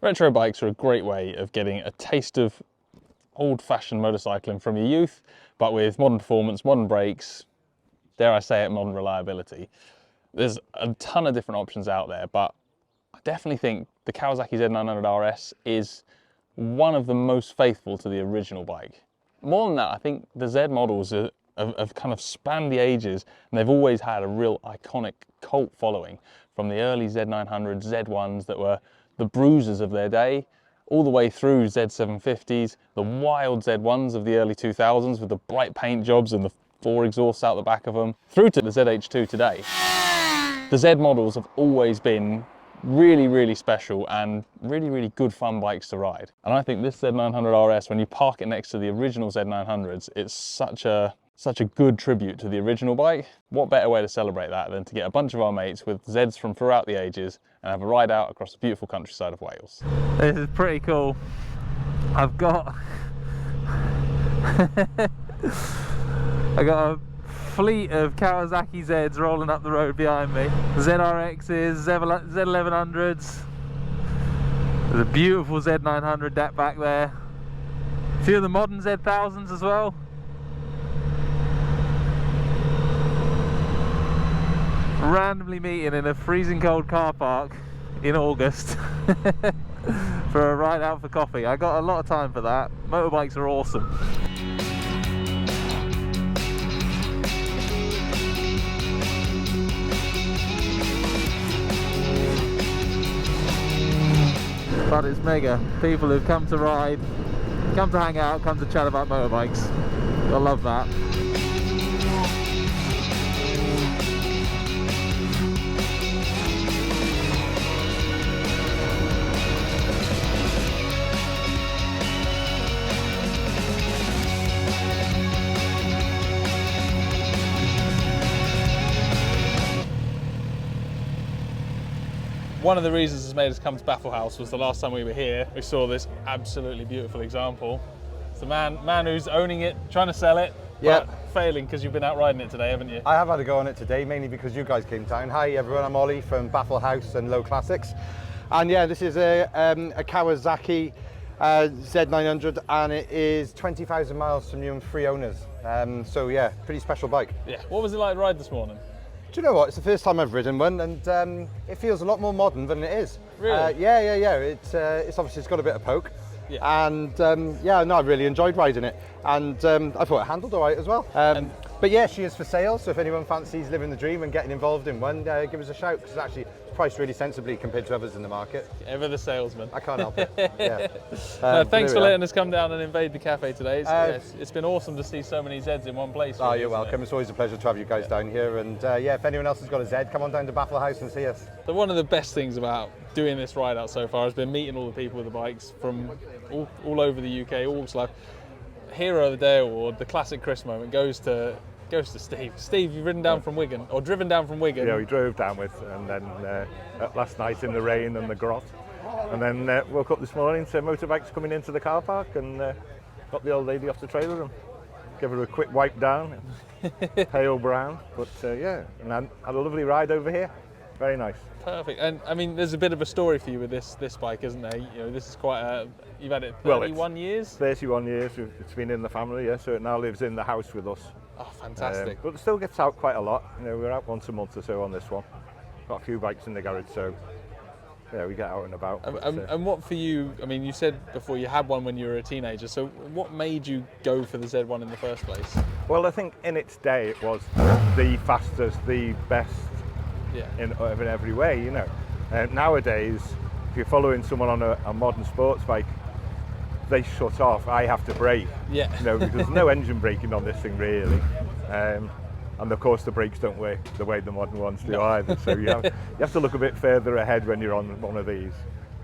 Retro bikes are a great way of getting a taste of old-fashioned motorcycling from your youth, but with modern performance, modern brakes, dare I say it, modern reliability. There's a ton of different options out there, but I definitely think the Kawasaki Z900RS is one of the most faithful to the original bike. More than that, I think the Z models have kind of spanned the ages, and they've always had a real iconic cult following, from the early Z900 Z1s that were the bruisers of their day, all the way through Z750s, the wild Z1s of the early 2000s with the bright paint jobs and the 4 exhausts out the back of them, through to the ZH2 today. The Z models have always been really, really special and really, really good fun bikes to ride. And I think this Z900RS, when you park it next to the original Z900s, it's such a good tribute to the original bike. What better way to celebrate that than to get a bunch of our mates with Zs from throughout the ages and have a ride out across the beautiful countryside of Wales. This is pretty cool. I've got a fleet of Kawasaki Zs rolling up the road behind me. ZRXs, Z1100s. There's a beautiful Z900 deck back there. A few of the modern Z1000s as well. Randomly meeting in a freezing cold car park in August for a ride out for coffee. I got a lot of time for that. Motorbikes are awesome. But it's mega. People who've come to ride, come to hang out, come to chat about motorbikes. I love that. One of the reasons that's made us come to Baffle Haus was the last time we were here, we saw this absolutely beautiful example. It's the man who's owning it, trying to sell it, but failing because you've been out riding it today, haven't you? I have had a go on it today, mainly because you guys came down. Hi everyone, I'm Ollie from Baffle Haus and Low Classics. And yeah, this is a Kawasaki Z900, and it is 20,000 miles from you and 3 owners. So yeah, pretty special bike. Yeah. What was it like to ride this morning? Do you know what? It's the first time I've ridden one, and it feels a lot more modern than it is. Really? Yeah. It's obviously, it's got a bit of poke. Yeah. And yeah, no, I really enjoyed riding it, and I thought it handled all right as well. But yeah, she is for sale, so if anyone fancies living the dream and getting involved in one, give us a shout, because it's actually priced really sensibly compared to others in the market. Ever the salesman. I can't help it. Yeah. No, thanks for letting us come down and invade the cafe today. It's been awesome to see so many Zs in one place. Oh, really, you're welcome. It's always a pleasure to have you guys down here, and yeah, if anyone else has got a Z, come on down to Baffle Haus and see us. So one of the best things about doing this ride out so far has been meeting all the people with the bikes from all over the UK, all walks of life. Hero of the Day award, the classic Chris moment, goes to Steve. Steve, you've ridden down from Wigan, or driven down from Wigan. Yeah, we drove down with, and then last night in the rain and the grot, and then woke up this morning to motorbikes coming into the car park, and got the old lady off the trailer and gave her a quick wipe down, pale brown, but yeah, and I had a lovely ride over here. Very nice. Perfect. And I mean, there's a bit of a story for you with this bike, isn't there? You know, this is quite you've had it 31 years? 31 years, it's been in the family, yeah, so it now lives in the house with us. Oh, fantastic. But it still gets out quite a lot. You know, we're out once a month or so on this one. Got a few bikes in the garage, so yeah, we get out and about. And what for you, I mean, you said before you had one when you were a teenager, so what made you go for the Z1 in the first place? Well, I think in its day it was the fastest, the best, in every way, you know. Nowadays, if you're following someone on a modern sports bike, they shut off. I have to brake, you know, because there's no engine braking on this thing really, and of course the brakes don't work the way the modern ones do either. So you have to look a bit further ahead when you're on one of these.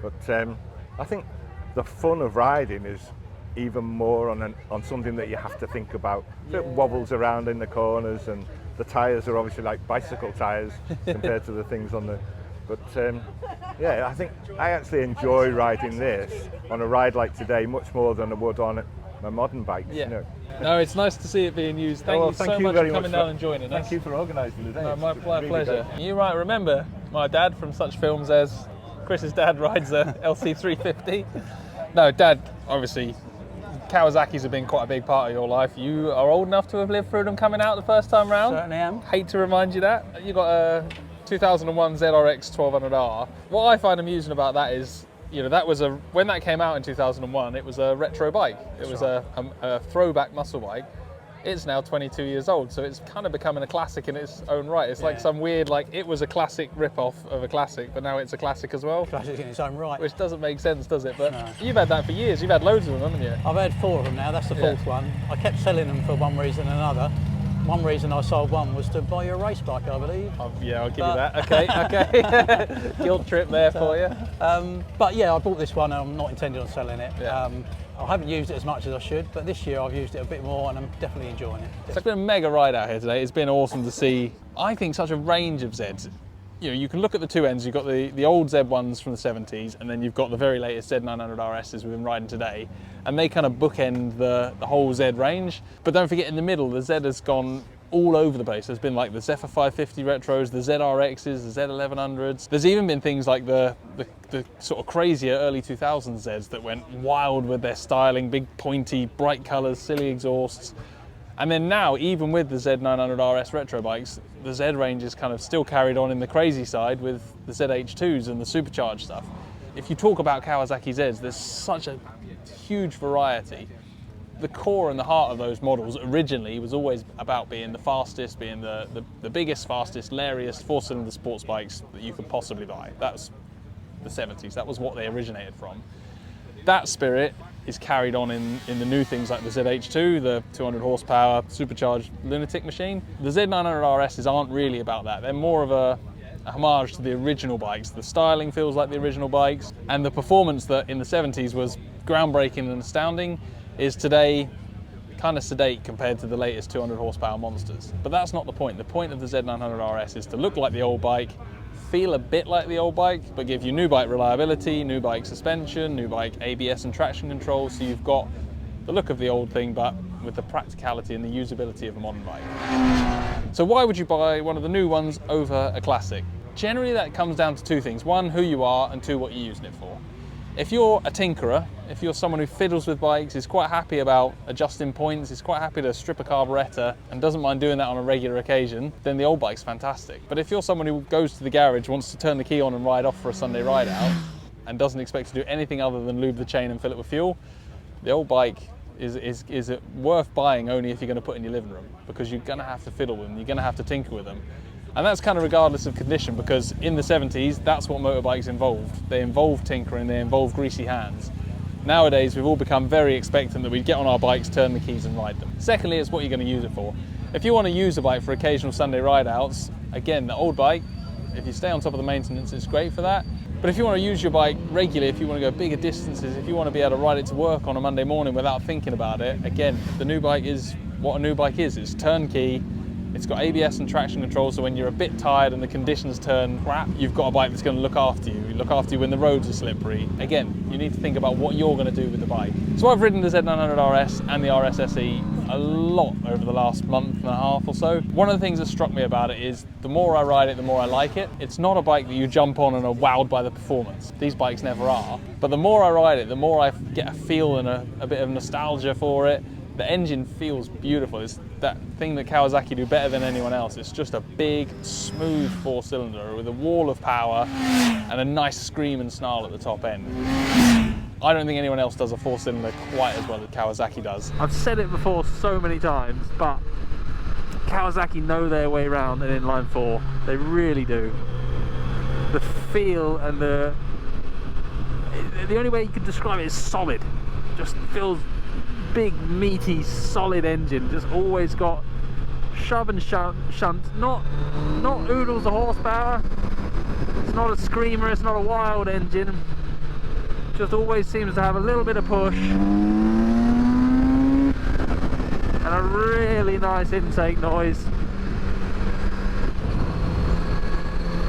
But I think the fun of riding is even more on something that you have to think about. So it wobbles around in the corners, and the tyres are obviously like bicycle tyres compared to the things on the. But yeah, I think I actually enjoy riding this on a ride like today much more than I would on my modern bikes. Yeah. You know. No, it's nice to see it being used. Thank you so much for coming down and joining us. Thank you for organising today. No, my pleasure. You might remember my dad from such films as Chris's dad rides a LC350. No, Dad, obviously, Kawasaki's have been quite a big part of your life. You are old enough to have lived through them coming out the first time round. Certainly am. Hate to remind you that. You got a 2001 ZRX 1200R. What I find amusing about that is, you know, that was when that came out in 2001, it was a retro bike. It was a throwback muscle bike. It's now 22 years old, so it's kind of becoming a classic in its own right. It's like some weird, like, it was a classic rip-off of a classic, but now it's a classic as well. Classic in its own right. Which doesn't make sense, does it? But No. You've had that for years. You've had loads of them, haven't you? I've had 4 of them now, that's the 4th one. I kept selling them for one reason or another. One reason I sold one was to buy you a race bike, I believe. Yeah, I'll give you that. Okay, okay. Guilt trip there for you. But yeah, I bought this one and I'm not intending on selling it. Yeah. I haven't used it as much as I should, but this year I've used it a bit more and I'm definitely enjoying it. So it's been a mega ride out here today. It's been awesome to see, I think, such a range of Zs. You know, you can look at the two ends. You've got the old Z ones from the 70s, and then you've got the very latest Z900RSs we've been riding today, and they kind of bookend the whole Z range. But don't forget, in the middle, the Z has gone all over the place. There's been like the Zephyr 550 retros, the ZRXs, the Z1100s. There's even been things like the sort of crazier early 2000s Zs that went wild with their styling, big pointy, bright colours, silly exhausts. And then now, even with the Z900RS retro bikes, the Z range is kind of still carried on in the crazy side with the ZH2s and the supercharged stuff. If you talk about Kawasaki Zs, there's such a huge variety. The core and the heart of those models originally was always about being the fastest, being the biggest, fastest, lairiest 4-cylinder sports bikes that you could possibly buy. That was the 70s. That was what they originated from. That spirit is carried on in the new things like the ZH2, the 200 horsepower supercharged lunatic machine. The Z900RSs aren't really about that. They're more of a homage to the original bikes. The styling feels like the original bikes, and the performance that in the 70s was groundbreaking and astounding is today kind of sedate compared to the latest 200 horsepower monsters. But that's not the point. The point of the Z900RS is to look like the old bike, feel a bit like the old bike, but give you new bike reliability, new bike suspension, new bike ABS and traction control, so you've got the look of the old thing, but with the practicality and the usability of a modern bike. So why would you buy one of the new ones over a classic? Generally that comes down to 2 things. 1, who you are, and 2, what you're using it for. If you're a tinkerer, if you're someone who fiddles with bikes, is quite happy about adjusting points, is quite happy to strip a carburettor and doesn't mind doing that on a regular occasion, then the old bike's fantastic. But if you're someone who goes to the garage, wants to turn the key on and ride off for a Sunday ride out, and doesn't expect to do anything other than lube the chain and fill it with fuel, the old bike is worth buying only if you're going to put in your living room, because you're going to have to fiddle with them, you're going to have to tinker with them. And that's kind of regardless of condition, because in the 70s, that's what motorbikes involved. They involved tinkering, they involved greasy hands. Nowadays, we've all become very expectant that we get on our bikes, turn the keys and ride them. Secondly, it's what you're going to use it for. If you want to use a bike for occasional Sunday ride outs, again, the old bike, if you stay on top of the maintenance, it's great for that. But if you want to use your bike regularly, if you want to go bigger distances, if you want to be able to ride it to work on a Monday morning without thinking about it, again, the new bike is what a new bike is. It's turnkey. It's got ABS and traction control, so when you're a bit tired and the conditions turn crap, you've got a bike that's going to look after you when the roads are slippery. Again, you need to think about what you're going to do with the bike. So I've ridden the Z900RS and the RS SE a lot over the last month and a half or so. One of the things that struck me about it is the more I ride it, the more I like it. It's not a bike that you jump on and are wowed by the performance. These bikes never are. But the more I ride it, the more I get a feel and a bit of nostalgia for it. The engine feels beautiful. It's that thing that Kawasaki do better than anyone else. It's just a big, smooth 4-cylinder with a wall of power and a nice scream and snarl at the top end. I don't think anyone else does a 4-cylinder quite as well as Kawasaki does. I've said it before so many times, but Kawasaki know their way around an inline 4. They really do. The feel and the only way you could describe it is solid. Just feels big, meaty, solid engine. Just always got shove and shunt. Not oodles of horsepower. It's not a screamer. It's not a wild engine. Just always seems to have a little bit of push and a really nice intake noise.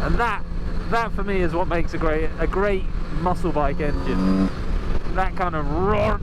And that for me is what makes a great muscle bike engine. That kind of roar.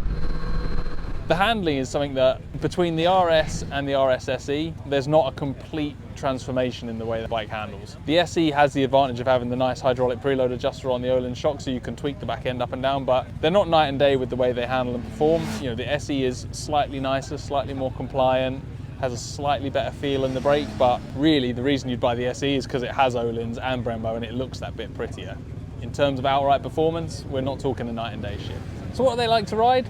The handling is something that Between the RS and the RS SE, there's not a complete transformation in the way the bike handles. The SE has the advantage of having the nice hydraulic preload adjuster on the Öhlins shock, so you can tweak the back end up and down, but they're not night and day with the way they handle and perform. You know, the SE is slightly nicer, slightly more compliant, has a slightly better feel in the brake, but really the reason you'd buy the SE is because it has Öhlins and Brembo and it looks that bit prettier. In terms of outright performance, we're not talking a night and day shit. So what are they like to ride?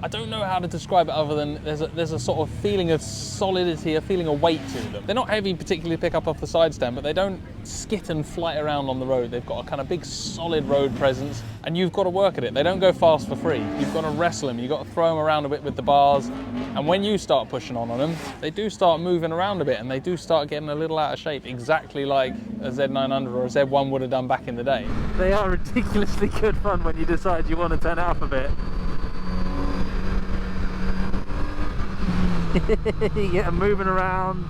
I don't know how to describe it other than there's a sort of feeling of solidity, a feeling of weight to them. They're not heavy particularly to pick up off the side stand, but they don't skit and flight around on the road. They've got a kind of big solid road presence, and you've got to work at it. They don't go fast for free. You've got to wrestle them, you've got to throw them around a bit with the bars, and when you start pushing on them, they do start moving around a bit, and they do start getting a little out of shape, exactly like a Z900 or a Z1 would have done back in the day. They are ridiculously good fun when you decide you want to turn it up a bit. You get them moving around.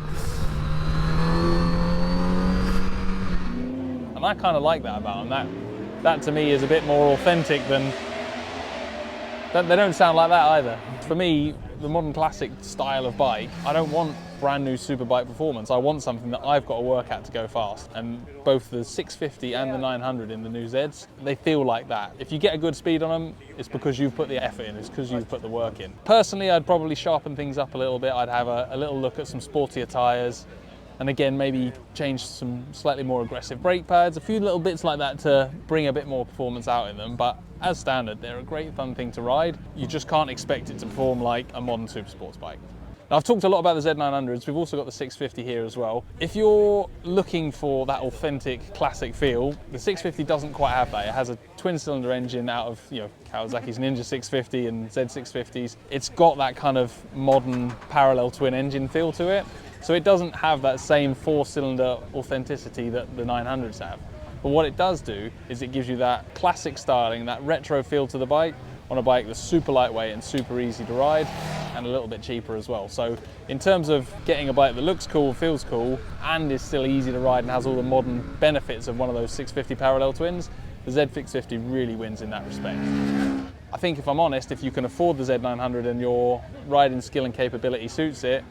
And I kind of like that about them. That to me is a bit more authentic than... They don't sound like that either. For me, the modern classic style of bike, I don't want brand new superbike performance. I want something that I've got to work at to go fast. And both the 650 and the 900 in the new Zs, they feel like that. If you get a good speed on them, it's because you've put the effort in, it's because you've put the work in. Personally, I'd probably sharpen things up a little bit. I'd have a little look at some sportier tyres, and again, maybe change some slightly more aggressive brake pads, a few little bits like that to bring a bit more performance out in them. But as standard, they're a great fun thing to ride. You just can't expect it to perform like a modern super sports bike. Now, I've talked a lot about the Z900s. We've also got the 650 here as well. If you're looking for that authentic classic feel, the 650 doesn't quite have that. It has a twin-cylinder engine out of, you know, Kawasaki's Ninja 650 and Z650s. It's got that kind of modern parallel twin engine feel to it. So it doesn't have that same four-cylinder authenticity that the 900s have. But what it does do is it gives you that classic styling, that retro feel to the bike on a bike that's super lightweight and super easy to ride and a little bit cheaper as well. So in terms of getting a bike that looks cool, feels cool, and is still easy to ride and has all the modern benefits of one of those 650 parallel twins, the Z650 really wins in that respect. I think if I'm honest, if you can afford the Z900 and your riding skill and capability suits it,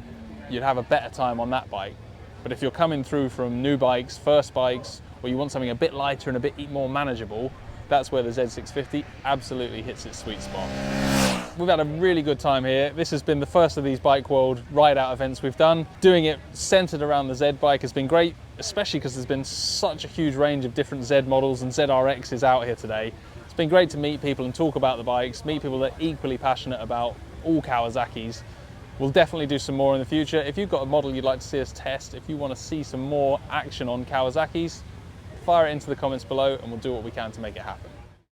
you'd have a better time on that bike. But if you're coming through from new bikes, first bikes, or you want something a bit lighter and a bit more manageable, that's where the Z650 absolutely hits its sweet spot. We've had a really good time here. This has been the first of these Bike World ride-out events we've done. Doing it centered around the Z bike has been great, especially because there's been such a huge range of different Z models and ZRXs out here today. It's been great to meet people and talk about the bikes, meet people that are equally passionate about all Kawasaki's. We'll definitely do some more in the future. If you've got a model you'd like to see us test, if you want to see some more action on Kawasaki's, fire it into the comments below and we'll do what we can to make it happen.